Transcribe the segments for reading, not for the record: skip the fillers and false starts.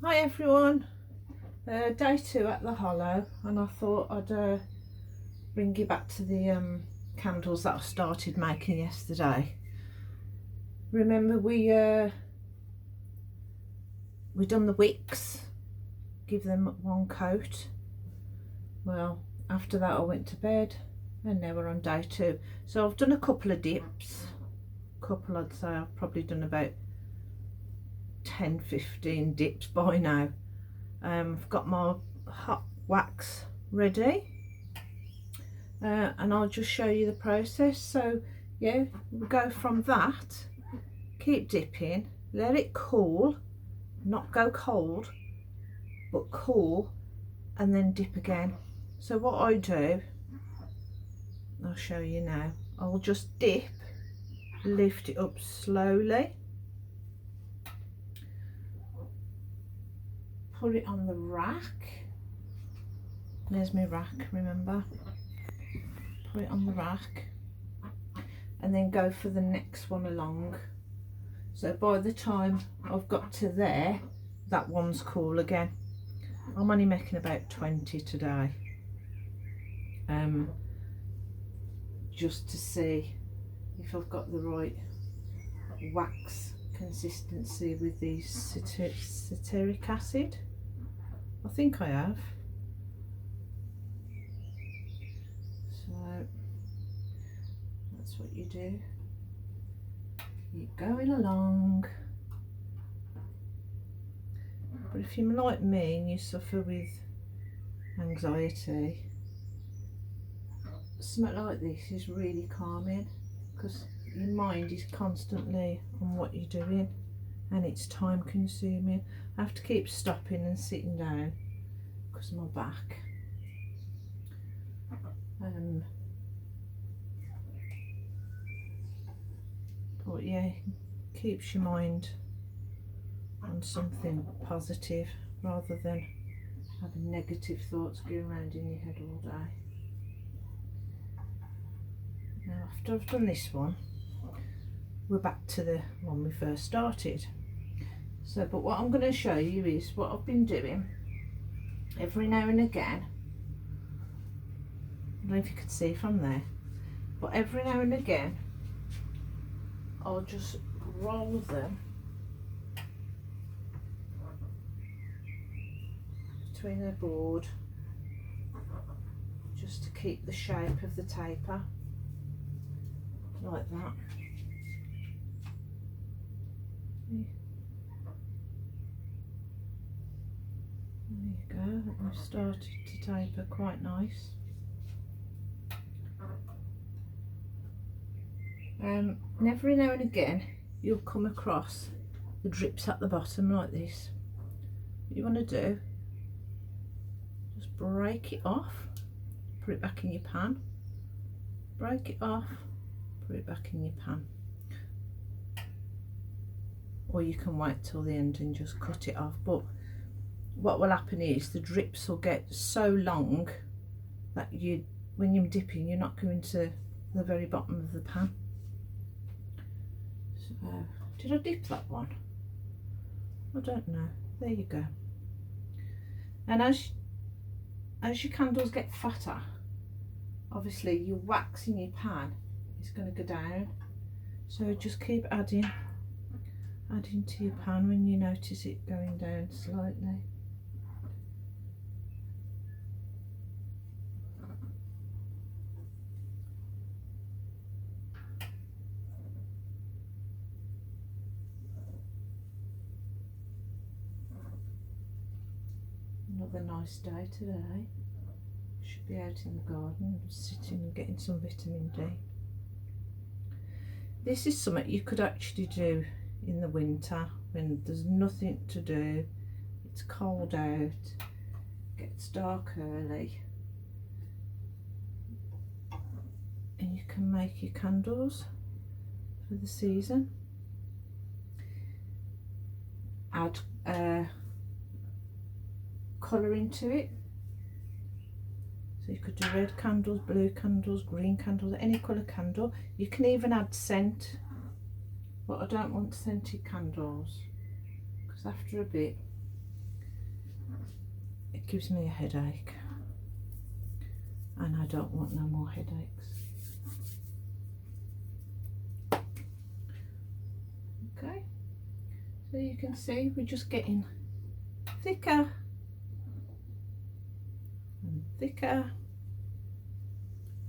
Hi everyone, day 2 at the Hollow, and I thought I'd bring you back to the candles that I started making yesterday. Remember we done the wicks, give them one coat. Well, after that I went to bed and now we're on day 2. So I've done a couple of dips, I'd say I've probably done about 10-15 dips by now. I've got my hot wax ready, and I'll just show you the process. So yeah, we go from that, keep dipping, let it cool, not go cold but cool, and then dip again. So what I do, I'll show you now. I'll just dip, lift it up slowly, put it on the rack. There's my rack, remember? Put it on the rack and then go for the next one along. So by the time I've got to there, that one's cool again. I'm only making about 20 today, just to see if I've got the right wax consistency with the citric acid. I think I have. So that's what you do. Keep going along. But if you're like me and you suffer with anxiety, something like this is really calming, because your mind is constantly on what you're doing and it's time consuming. I have to keep stopping and sitting down because of my back. But yeah, keeps your mind on something positive rather than having negative thoughts going around in your head all day. Now after I've done this one, we're back to the one we first started. So, but what I'm going to show you is what I've been doing every now and again. I don't know if you can see from there, but every now and again I'll just roll them between the board just to keep the shape of the taper, like that. There you go, I've started to taper quite nice. And every now and again you'll come across the drips at the bottom like this. What you want to do, just break it off, put it back in your pan, break it off, put it back in your pan. Or you can wait till the end and just cut it off. But what will happen is the drips will get so long that when you're dipping, you're not going to the very bottom of the pan. So, did I dip that one? I don't know. There you go. And as your candles get fatter, obviously your wax in your pan is going to go down. So just keep adding to your pan when you notice it going down slightly. Another nice day today. Should be out in the garden, sitting and getting some vitamin D. This is something you could actually do in the winter when there's nothing to do, it's cold out, gets dark early, and you can make your candles for the season. Add colour into it, so you could do red candles, blue candles, green candles, any colour candle. You can even add scent, but I don't want scented candles because after a bit it gives me a headache, and I don't want no more headaches. Okay, so you can see we're just getting thicker and thicker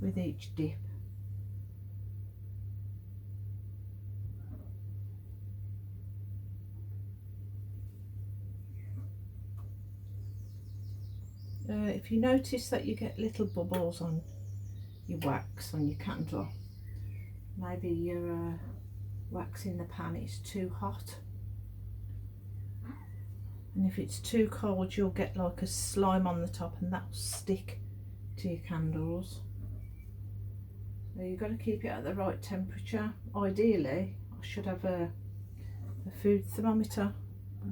with each dip. If you notice that you get little bubbles on your wax on your candle, maybe your wax in the pan is too hot, and if it's too cold you'll get like a slime on the top and that'll stick to your candles. So you've got to keep it at the right temperature. Ideally I should have a food thermometer,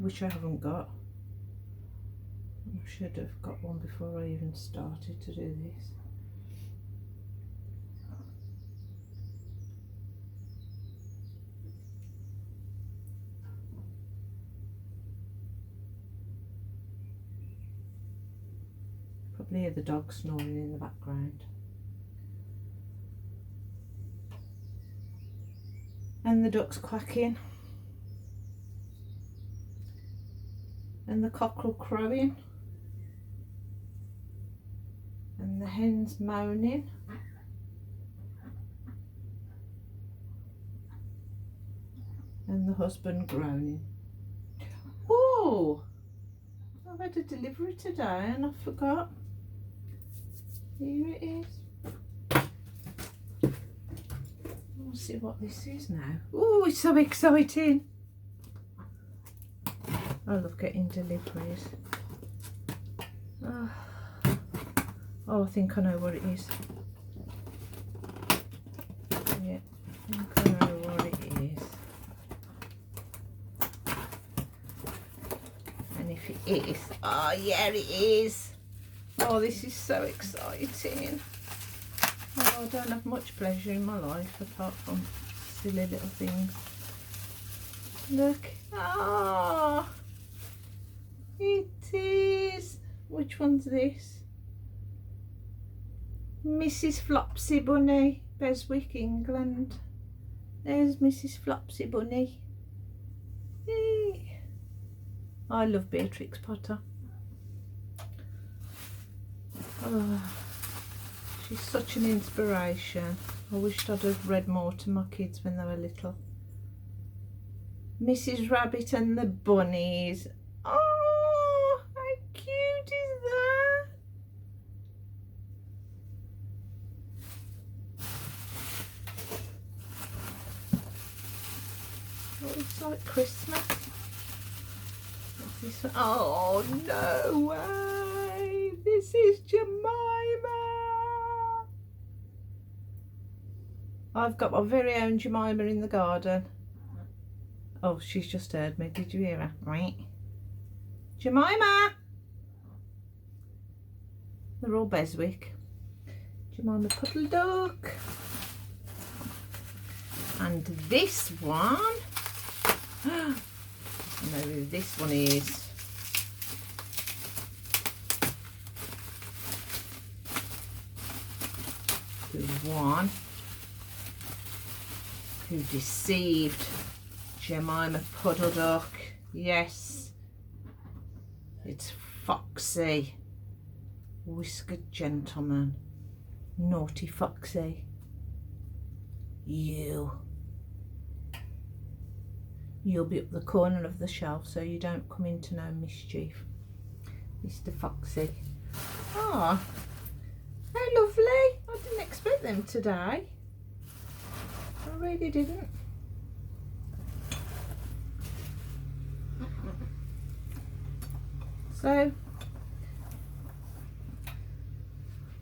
which I haven't got. I should have got one before I even started to do this. Probably hear the dog snoring in the background. And the ducks quacking. And the cockerel crowing. And the hens moaning. And the husband groaning. Oh, I've had a delivery today and I forgot. Here it is. We'll see what this is now. Oh, it's so exciting. I love getting deliveries. Oh, I think I know what it is. Yeah, I think I know what it is. And if it is, oh yeah, it is. Oh, this is so exciting. Oh, I don't have much pleasure in my life apart from silly little things. Look. Ah, it is. Which one's this? Mrs. Flopsy Bunny, Beswick, England. There's Mrs. Flopsy Bunny. Yay. I love Beatrix Potter. Oh, she's such an inspiration. I wished I'd have read more to my kids when they were little. Mrs. Rabbit and the Bunnies. Oh, how cute is that? Oh, it's like Christmas. What's this one? Oh, no way. This is Jemima. I've got my very own Jemima in the garden. Oh, she's just heard me. Did you hear her? Right. Jemima! They're all Beswick. Jemima Puddle Duck. And this one. Maybe this one is. The one who deceived Jemima Puddle Duck. Yes, it's Foxy, Whiskered Gentleman, Naughty Foxy. You'll be up the corner of the shelf so you don't come into no mischief, Mr. Foxy. Ah, how lovely. I didn't expect them today. I really didn't. So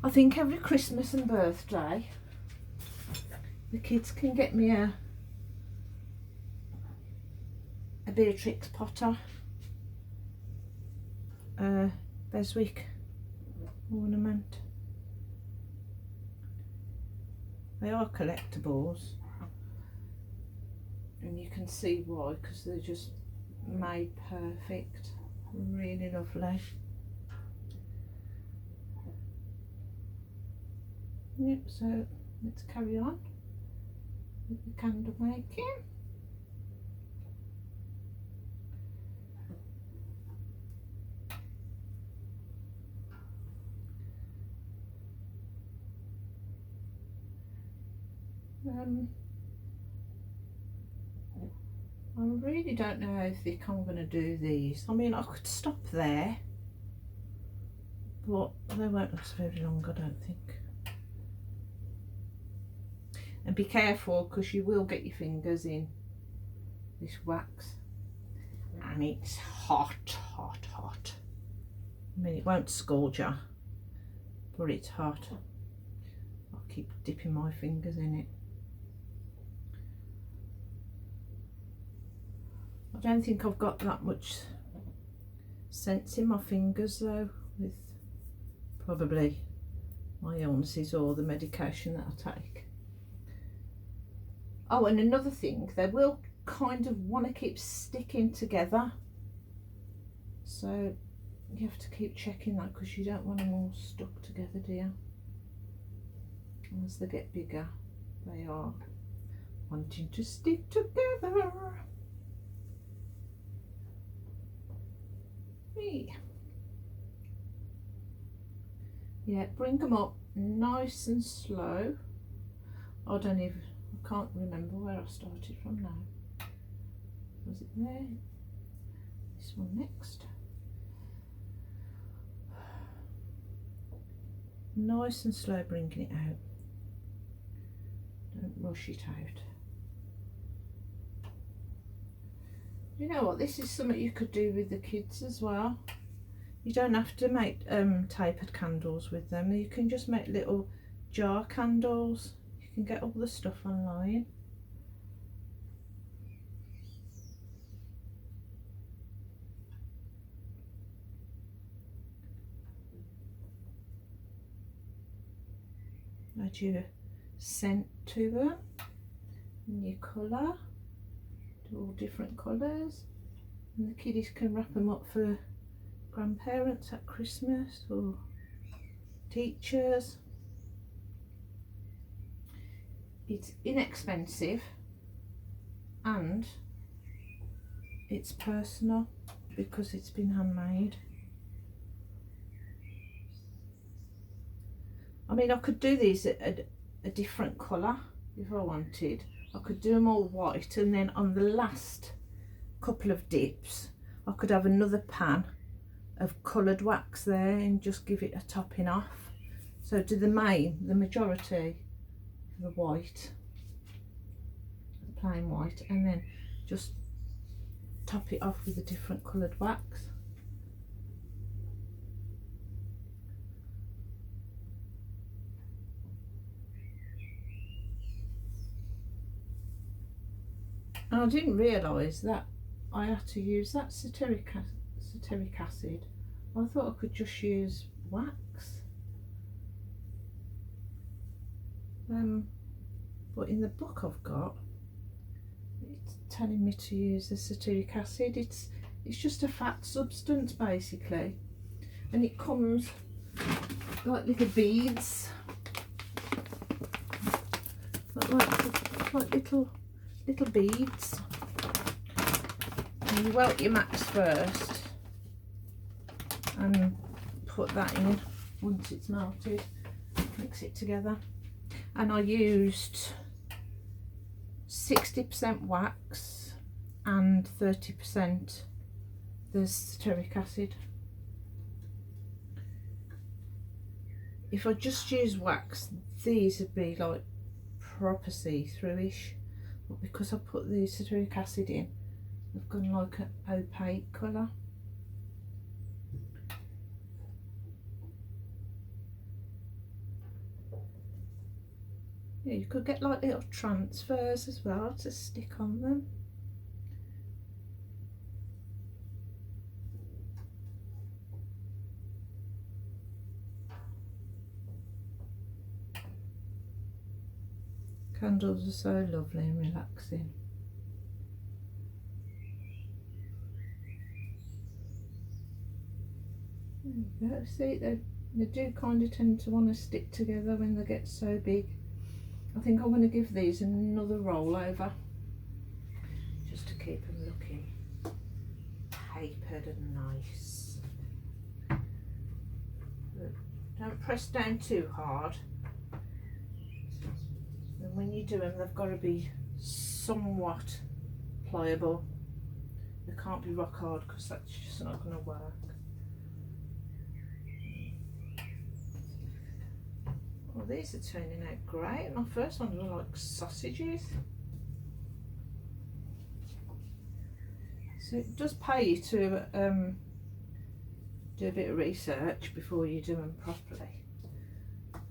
I think every Christmas and birthday the kids can get me a Beatrix Potter Beswick ornament. They are collectibles, and you can see why, because they're just made perfect. really lovely. Yep, so let's carry on with the candle making. I really don't know how thick I'm going to do these. I mean, I could stop there, but they won't last very long, I don't think. And be careful, because you will get your fingers in this wax, and it's hot, hot, hot. I mean, it won't scald you, but it's hot. I'll keep dipping my fingers in it. I don't think I've got that much sense in my fingers though, with probably my illnesses or the medication that I take. Oh, and another thing, they will kind of want to keep sticking together, so you have to keep checking that, because you don't want them all stuck together, do you? As they get bigger, they are wanting to stick together. Yeah, bring them up nice and slow. I can't remember where I started from now. Was it there? This one next. Nice and slow bringing it out. Don't rush it out. You know what, this is something you could do with the kids as well. You don't have to make tapered candles with them. You can just make little jar candles. You can get all the stuff online. Add your scent to them, and your colour. Do all different colours, and the kiddies can wrap them up for grandparents at Christmas or teachers. It's inexpensive and it's personal because it's been handmade. I mean, I could do these at a different colour if I wanted. I could do them all white, and then on the last couple of dips I could have another pan of coloured wax there and just give it a topping off. So do the majority the white, the plain white, and then just top it off with a different coloured wax. And I didn't realise that I had to use that ceteric acid. I thought I could just use wax. But in the book I've got, it's telling me to use the ceteric acid. It's just a fat substance basically, and it comes like little beads, like little beads. And you welt your wax first and put that in. Once it's melted, mix it together. And I used 60% wax and 30% the ceteric acid. If I just use wax, these would be like proper see-through-ish, but because I put the ceteric acid in, they've gone like an opaque colour. Yeah, you could get like little transfers as well to stick on them. Candles are so lovely and relaxing. Yeah, see, they do kind of tend to want to stick together when they get so big. I think I'm going to give these another roll over just to keep them looking papered and nice. Don't press down too hard. And when you do them, they've got to be somewhat pliable. They can't be rock hard because that's just not going to work. Well, these are turning out great. My first ones were like sausages. So it does pay you to do a bit of research before you do them properly.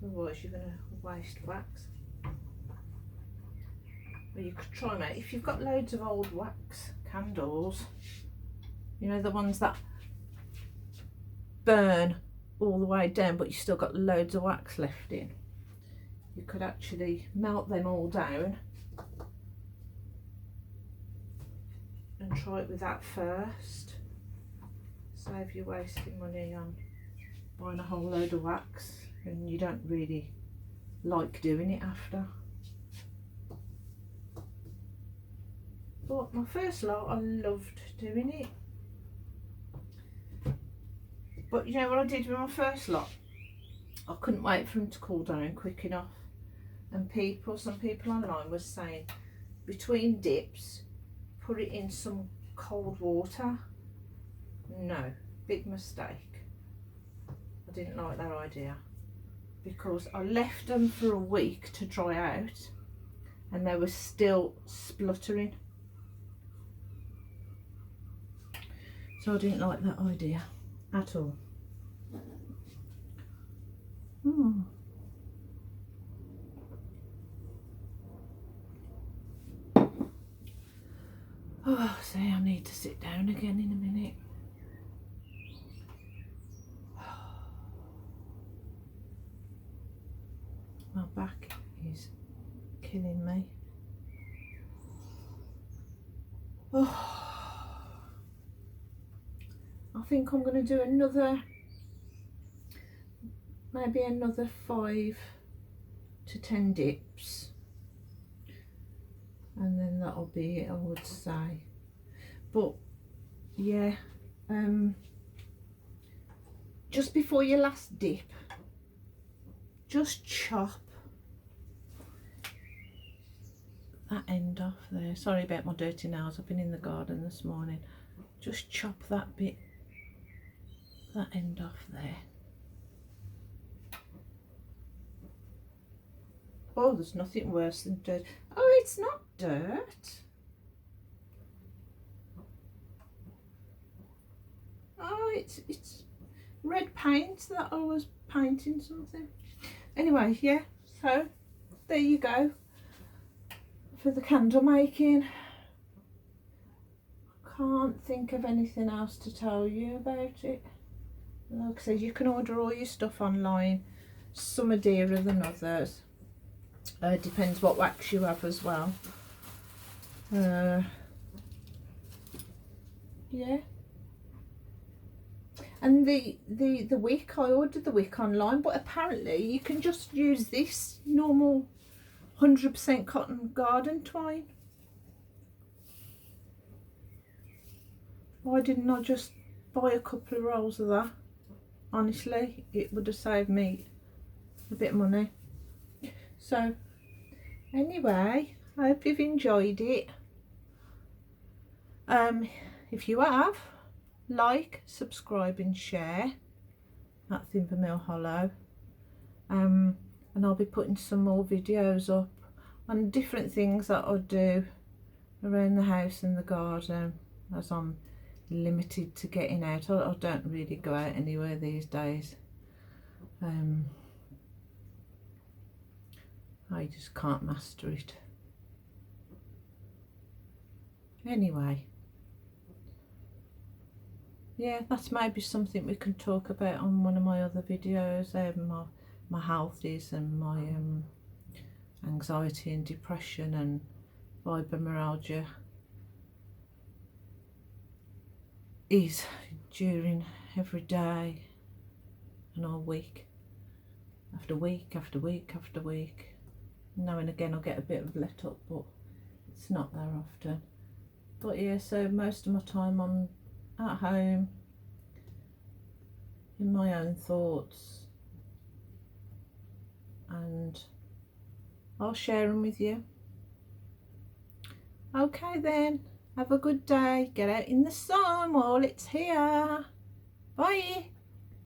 Otherwise you're going to waste wax. Well, you could try, mate, if you've got loads of old wax candles, you know, the ones that burn all the way down but you still got loads of wax left in, you could actually melt them all down and try it with that first. Save you wasting money on buying a whole load of wax and you don't really like doing it after. But my first lot, I loved doing it. But you know what I did with my first lot? I couldn't wait for them to cool down quick enough. And some people online was saying, between dips, put it in some cold water. No, big mistake. I didn't like that idea because I left them for a week to dry out and they were still spluttering. So I didn't like that idea at all. Oh, see, I need to sit down again in a minute. My back is killing me. Oh, I think I'm going to do maybe another 5 to 10 dips. And then that'll be it, I would say. But yeah, just before your last dip, just chop that end off there. Sorry about my dirty nails, I've been in the garden this morning. Just chop that end off there. Oh, there's nothing worse than dirt. Oh, it's not dirt. Oh, it's red paint that I was painting something. Anyway, yeah, so there you go for the candle making. Can't think of anything else to tell you about it. Like I said, you can order all your stuff online. Some are dearer than others. Depends what wax you have as well. Yeah. And the wick, I ordered the wick online, but apparently you can just use this normal 100% cotton garden twine. Why didn't I just buy a couple of rolls of that? Honestly, it would have saved me a bit of money. So anyway, I hope you've enjoyed it. If you have, like, subscribe and share at Thimblemill Hollow. And I'll be putting some more videos up on different things that I do around the house and the garden, as I'm limited to getting out. I don't really go out anywhere these days. I just can't master it. Anyway, yeah, that's maybe something we can talk about on one of my other videos. My health is, and my anxiety and depression and fibromyalgia is during every day an whole week. After week after week after week. Now and again I'll get a bit of let up, but it's not that often. But yeah, so most of my time I'm at home in my own thoughts, and I'll share them with you. Okay then, have a good day. Get out in the sun while it's here. Bye.